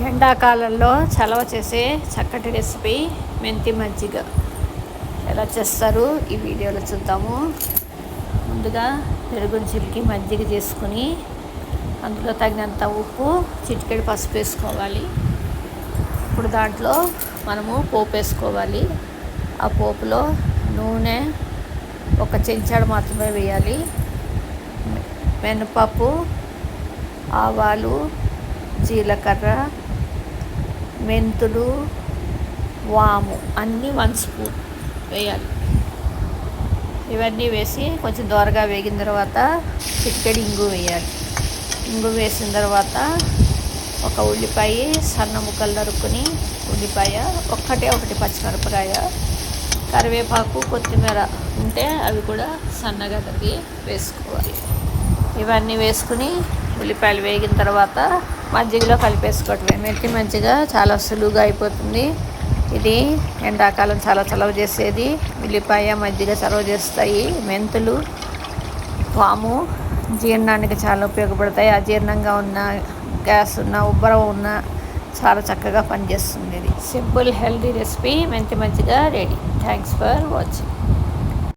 ఎండాకాలంలో చలవ చేసే చక్కటి రెసిపీ మెంతి మజ్జిగ ఎలా చేస్తారు ఈ వీడియోలో చూద్దాము. ముందుగా పెరుగుని చిలికి మజ్జిగ చేసుకుని అందులో తగినంత ఉప్పు, చిటికెడు పసుపు వేసుకోవాలి. ఇప్పుడు దాంట్లో మనము పోపు వేసుకోవాలి. ఆ పోపులో నూనె ఒక చెంచాడు మాత్రమే వేయాలి. మినపప్పు, ఆవాలు, జీలకర్ర, మెంతులు, వాము అన్నీ 1 స్పూన్ వేయాలి. ఇవన్నీ వేసి కొంచెం దోరగా వేగిన తర్వాత చిటికెడు ఇంగు వేయాలి. ఇంగు వేసిన తర్వాత ఒక ఉల్లిపాయ సన్న ముక్కలు నరుక్కుని, ఉల్లిపాయ ఒకటి పచ్చిమిరపకాయ, కరివేపాకు, కొత్తిమీర ఉంటే అవి కూడా సన్నగా తరిగి వేసుకోవాలి. ఇవన్నీ వేసుకుని ఉల్లిపాయలు వేగిన తర్వాత మజ్జిగలో కలిపేసుకోవటమే. మెంతి మజ్జిగ చాలా సులువుగా అయిపోతుంది. ఇది ఎండాకాలం చాలా చలవ చేసేది. ఉల్లిపాయ మజ్జిగ చలవ చేస్తాయి. మెంతులు, వాము జీర్ణానికి చాలా ఉపయోగపడతాయి. అజీర్ణంగా ఉన్న, గ్యాస్ ఉన్న, ఉబ్బరం ఉన్న చాలా చక్కగా పనిచేస్తుంది. ఇది సింపుల్ హెల్తీ రెసిపీ మెంతి మజ్జిగ రెడీ. Thanks for watching.